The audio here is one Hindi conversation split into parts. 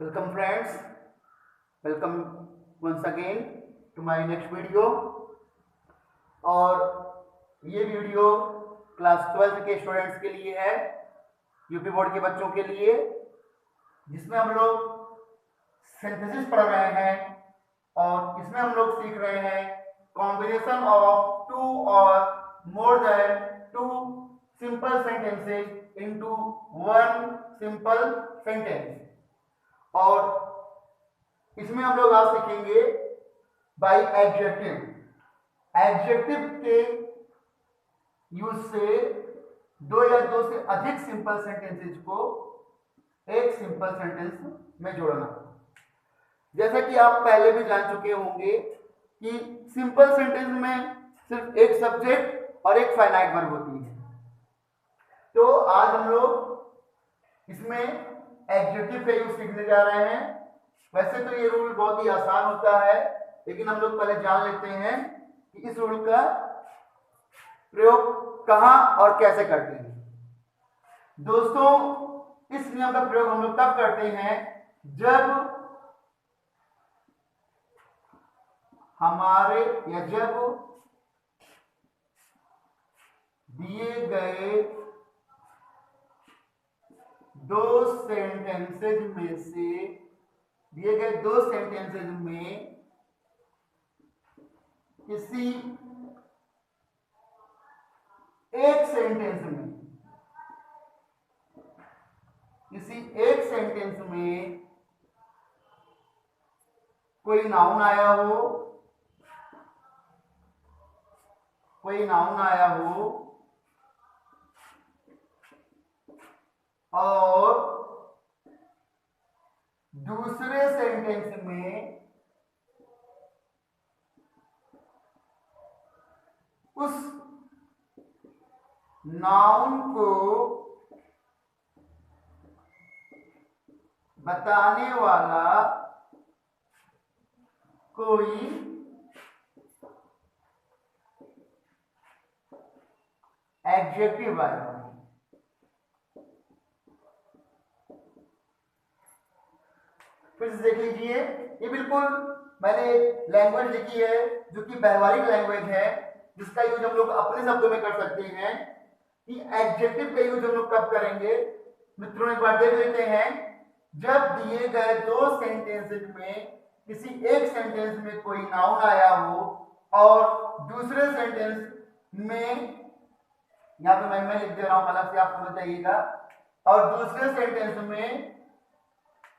Welcome friends, welcome once again to my next video। और ये वीडियो क्लास 12 के स्टूडेंट्स के लिए है, यूपी बोर्ड के बच्चों के लिए, जिसमें हम लोग सिंथेसिस पढ़ रहे हैं और इसमें हम लोग सीख रहे हैं कॉम्बिनेशन ऑफ टू और more than two simple sentences into one simple sentence. और इसमें हम लोग आज सीखेंगे बाय एडजेक्टिव। एडजेक्टिव के यूज से दो या दो से अधिक सिंपल सेंटेंसेस को एक सिंपल सेंटेंस में जोड़ना। जैसा कि आप पहले भी जान चुके होंगे कि सिंपल सेंटेंस में सिर्फ एक सब्जेक्ट और एक फाइनाइट वर्ब होती है। तो आज हम लोग इसमें एडजेक्टिव का यूज सीखने जा रहे हैं। वैसे तो ये रूल बहुत ही आसान होता है, लेकिन हम लोग पहले जान लेते हैं कि इस रूल का प्रयोग कहां और कैसे करते हैं। दोस्तों, इस नियम का प्रयोग हम लोग तब करते हैं जब हमारे या जब दिए गए दो सेंटेंसेज में किसी एक सेंटेंस में कोई नाउन आया हो और दूसरे सेंटेंस में उस नाउन को बताने वाला कोई एडजेक्टिव आया। फिर से देख लीजिए, ये बिल्कुल मैंने लैंग्वेज लिखी है जो कि व्यवहारिक लैंग्वेज है, जिसका यूज हम लोग अपने शब्दों में कर सकते हैं। कि एडजेक्टिव का यूज हम लोग कब करेंगे, मित्रों एक बार देख लेते हैं। जब दिए गए दो सेंटेंसेस में किसी एक सेंटेंस में कोई नाउन आया हो और दूसरे सेंटेंस में, यहाँ पे मैं लिख दे रहा हूं अलग से, आप समझ जाइएगा, और दूसरे सेंटेंस में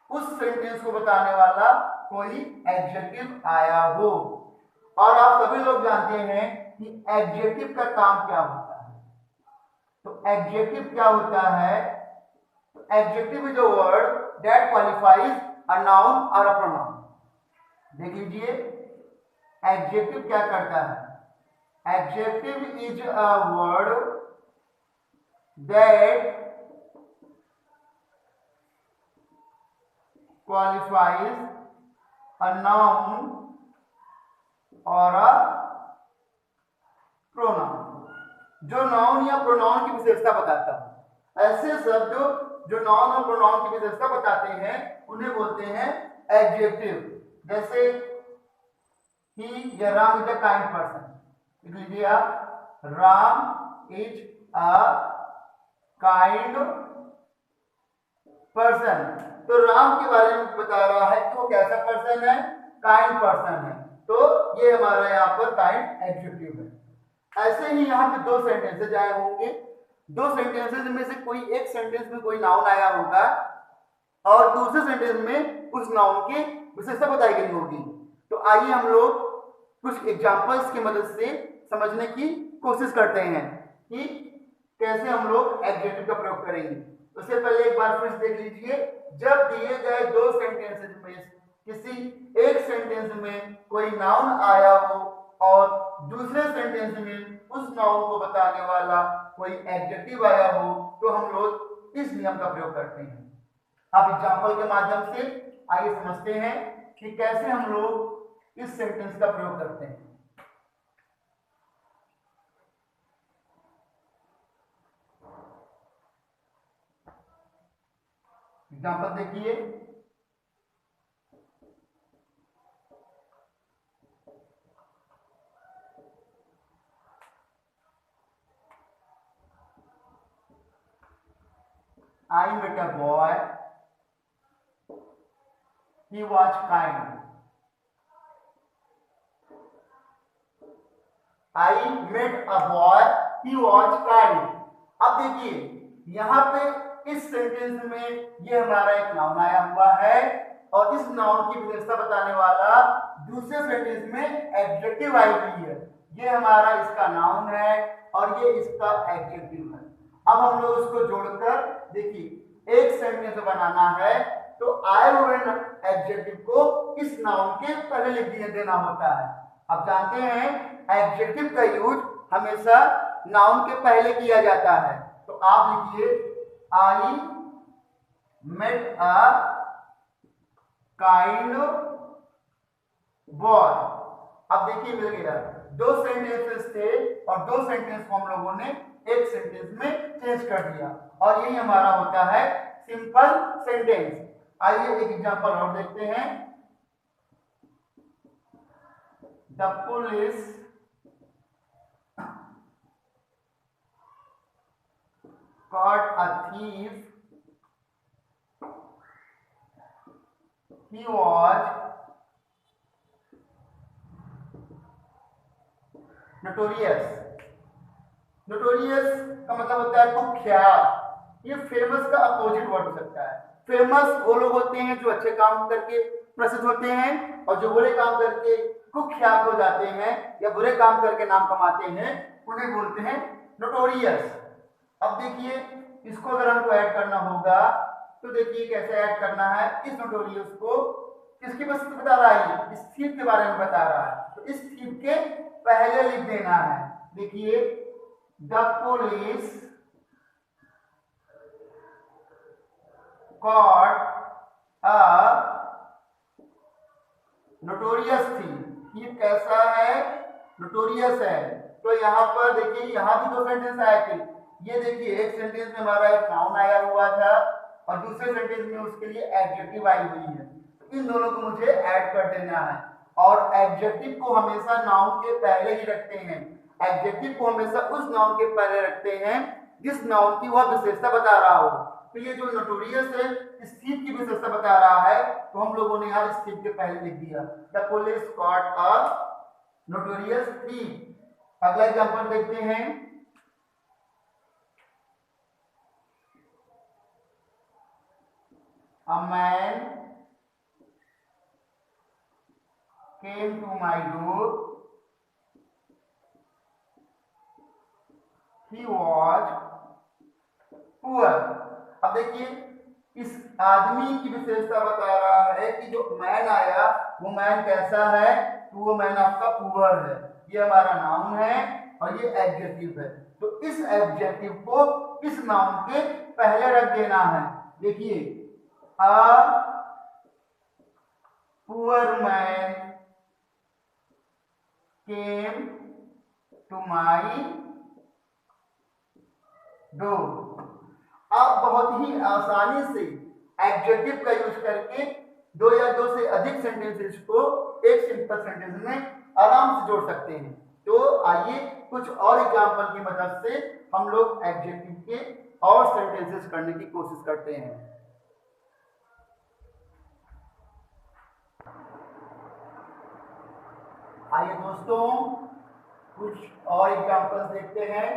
उस सेंटेंस को बताने वाला कोई एडजेक्टिव आया हो। और आप सभी लोग जानते हैं कि एडजेक्टिव का काम क्या होता है। तो एडजेक्टिव क्या होता है? Adjective is a word that qualifies a noun और अ प्रोनाउन। देख लीजिए, एडजेक्टिव क्या करता है? Adjective is a word that qualifies a noun और a pronoun, जो नाउन या प्रोनाउन की विशेषता बताता है। ऐसे शब्द जो नाउन और प्रोनाउन की विशेषता बताते हैं उन्हें बोलते हैं एडजेक्टिव। जैसे ही या Ram is a kind person. लिख लीजिए आप, Ram is a kind person. तो राम के बारे में बता रहा है कि वो कैसा पर्सन है? काइंड पर्सन है। तो ये हमारा यहाँ पर काइंड एडजेक्टिव है। ऐसे ही यहाँ पे दो सेंटेंसेस आए होंगे। दो सेंटेंसेस में से कोई एक सेंटेंस में कोई नाउन आया होगा और दूसरे सेंटेंस में उस नाउन की विशेषता बताई गई होगी। तो आइए हम लोग कुछ एग्जांपल्स की मदद से समझने की कोशिश करते हैं कि कैसे हम लोग एडजेक्टिव का प्रयोग करेंगे। उससे पहले एक बार फिर देख लीजिए, जब दिए गए दो सेंटेंसेस में किसी एक सेंटेंस में कोई नाउन आया हो और दूसरे सेंटेंस में उस नाउन को बताने वाला कोई एडजेक्टिव आया हो, तो हम लोग इस नियम का प्रयोग करते हैं। अब एग्जांपल के माध्यम से आइए समझते हैं कि कैसे हम लोग इस सेंटेंस का प्रयोग करते हैं। एग्जाम्पल देखिए, I met a boy, he was kind. I met a boy, he was kind. अब देखिए यहाँ पे इस सेंटेंस में ये हमारा एक नाउन आया हुआ है और इस नाउन की विशेषता बताने वाला दूसरे सेंटेंस में एडजेक्टिव आई हुई है। ये हमारा इसका नाउन है और ये इसका एडजेक्टिव है। अब हम लोग उसको जोड़कर देखिए एक सेंटेंस बनाना है तो आए हुए एडजेक्टिव को इस नाउन के पहले लिख देना होता है। अब जानते हैं एडजेक्टिव का यूज हमेशा नाउन के पहले किया जाता है। तो आप लिखिए I met a kind boy. अब देखिए मिल गया, दो सेंटेंसेस थे और दो सेंटेंस को हम लोगों ने एक सेंटेंस में चेंज कर दिया और यही हमारा होता है सिंपल सेंटेंस। आइए एक एग्जांपल और देखते हैं। The police caught a thief, he was notorious। notorious का मतलब होता है कुख्यात। ये फेमस का अपोजिट वर्ड हो सकता है। फेमस वो लोग होते हैं जो अच्छे काम करके प्रसिद्ध होते हैं और जो बुरे काम करके कुख्यात हो जाते हैं या बुरे काम करके नाम कमाते हैं उन्हें बोलते हैं नोटोरियस। अब देखिए इसको अगर हमको ऐड करना होगा तो देखिए कैसे ऐड करना है। इस नोटोरियस को किसकी बस बता रहा है, इस थीफ के बारे में बता रहा है तो इस थीफ के पहले लिख देना है। देखिए the police caught a notorious thief। Thief कैसा है, नोटोरियस है। तो यहाँ पर देखिए यहाँ भी दो सेंटेंस आए थे। ये देखिए एक सेंटेंस में हमारा एक नाउन आया हुआ था और दूसरे सेंटेंस में उसके लिए एडजेक्टिव आई हुई है। इन दोनों को मुझे ऐड कर देना है और एडजेक्टिव को हमेशा नाउन के पहले ही रखते हैं। एडजेक्टिव को हमेशा उस नाउन के पहले रखते हैं जिस नाउन की वह विशेषता बता रहा हो। तो ये जो नोटोरियस है इस थीफ की विशेषता बता रहा है तो हम लोगों ने यहाँ इस थीफ के पहले लिख दिया the police caught a notorious thief. अगला एग्जांपल देखते हैं। A man came to my door, he was poor। अब देखिए इस आदमी की विशेषता बता रहा है कि जो मैन आया वो मैन कैसा है, तो वो मैन आपका पुअर है। ये हमारा नाउन है और ये एडजेक्टिव है। तो इस एडजेक्टिव को इस नाउन के पहले रख देना है। देखिए a poor man came to my door। आप बहुत ही आसानी से एडजेक्टिव का यूज करके दो या दो से अधिक सेंटेंसेस को एक सिंपल सेंटेंस में आराम से जोड़ सकते हैं। तो आइए कुछ और एग्जांपल की मदद से हम लोग एडजेक्टिव के और सेंटेंसेस करने की कोशिश करते हैं। आइए दोस्तों कुछ और एग्जांपल्स देखते हैं।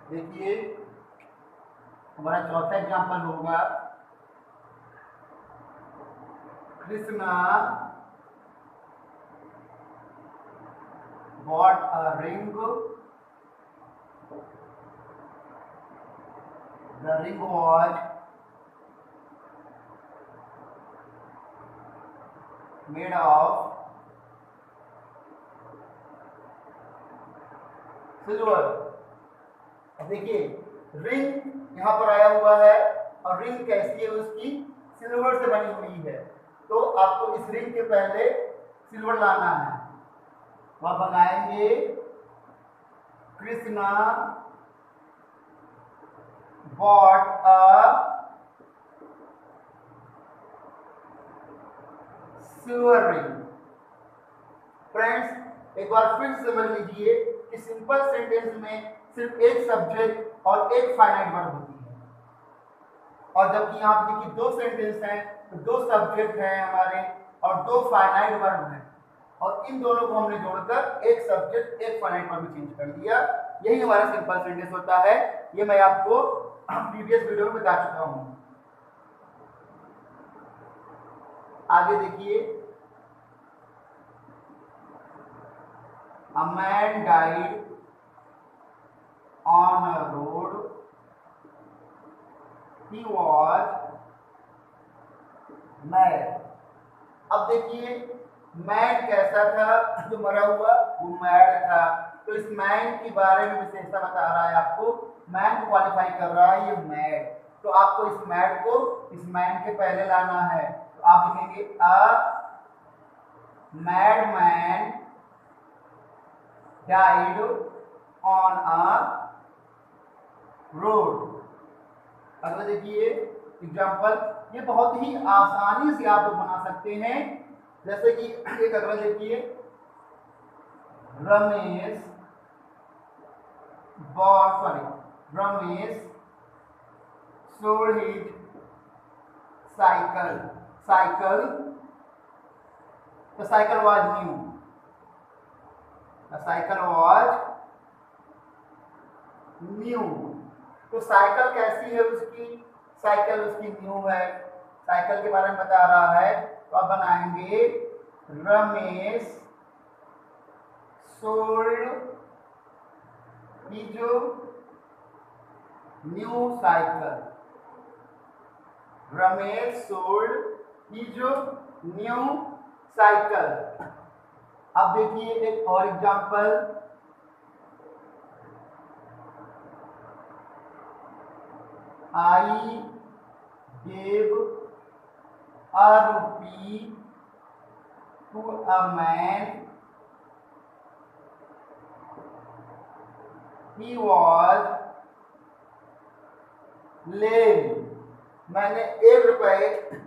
देखिए हमारा चौथा एग्जांपल होगा Krishna bought a ring, the ring was made of silver. अब देखिए रिंग यहाँ पर आया हुआ है और रिंग कैसी है, उसकी सिल्वर से बनी हुई है। तो आपको इस रिंग के पहले सिल्वर लाना है। वह बनाएंगे Krishna bought a silver ring। Friends एक बार फिर से समझ लीजिए कि सिंपल सेंटेंस में सिर्फ एक सब्जेक्ट और एक फाइनाइट वर्ब होती है, और जबकि यहाँ पे देखिए दो सेंटेंस हैं, तो दो सब्जेक्ट हैं हमारे और दो फाइनाइट वर्ब हैं, और इन दोनों को हमने जोड़कर एक सब्जेक्ट एक फाइनाइट वर्ब में चेंज कर दिया। यही हमारा सिंपल सेंटेंस होता है। ये मैं आपको प्रीवियस वीडियो में बता चुका हूं। आगे देखिए, a man died on a road, he was mad. अब देखिए मैन कैसा था, जो मरा हुआ वो मैड था, तो इस मैन के बारे में विशेषता बता रहा है आपको, मैन को क्वालिफाई कर रहा है ये मैड। तो आपको इस मैड को इस मैन के पहले लाना है, तो आप लिखेंगे a mad man died on a road. अगला देखिए एग्जाम्पल, ये बहुत ही आसानी से आप लोग बना सकते हैं। जैसे कि एक अगला देखिए, Ramesh sold his cycle. The cycle was new. तो साइकिल कैसी है उसकी, साइकिल उसकी न्यू है, साइकिल के बारे में बता रहा है। तो अब बनाएंगे Ramesh sold his new cycle. Ramesh sold his new cycle. अब देखिए एक और example, I gave a rupee to a man, he was lame। मैंने 1 रुपए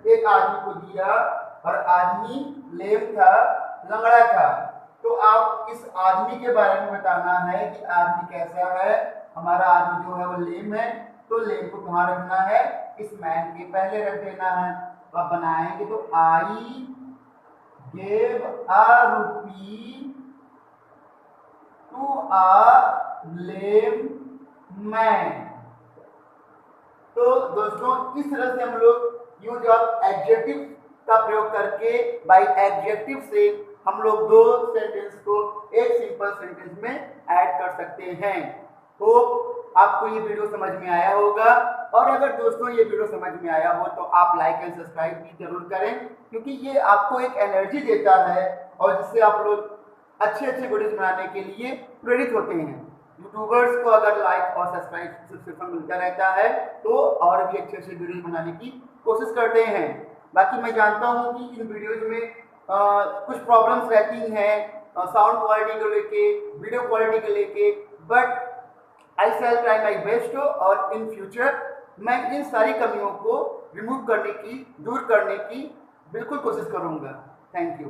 एक आदमी को दिया और आदमी लेम था, लंगड़ा था। तो आप इस आदमी के बारे में बताना है कि आदमी कैसा है। हमारा आदमी जो है वो लेम है, तो लेम को कहाँ रखना है, इस मैन के पहले रख देना है। तो आप बनाएंगे तो आई गेव अ रूपी टू अ लेम मैन। तो दोस्तों इस तरह से हम लोग यूज ऑफ एडजेक्टिव का प्रयोग करके बाय एडजेक्टिव से हम लोग दो सेंटेंस को एक सिंपल सेंटेंस में ऐड कर सकते हैं। तो आपको ये वीडियो समझ में आया होगा, और अगर दोस्तों ये वीडियो समझ में आया हो तो आप लाइक एंड सब्सक्राइब भी जरूर करें, क्योंकि ये आपको एक एनर्जी देता है और जिससे आप लोग अच्छे वीडियोस बनाने के लिए प्रेरित होते हैं। यूट्यूबर्स को अगर लाइक और सब्सक्रिप्शन मिलता रहता है तो और भी अच्छे वीडियोस बनाने की कोशिश करते हैं। बाकी मैं जानता हूँ कि इन वीडियोज में कुछ प्रॉब्लम्स रहती हैं साउंड क्वालिटी को लेके, वीडियो क्वालिटी को लेके, but I shall try my best, और इन फ्यूचर मैं इन सारी कमियों को रिमूव करने की, दूर करने की बिल्कुल कोशिश करूँगा। Thank you.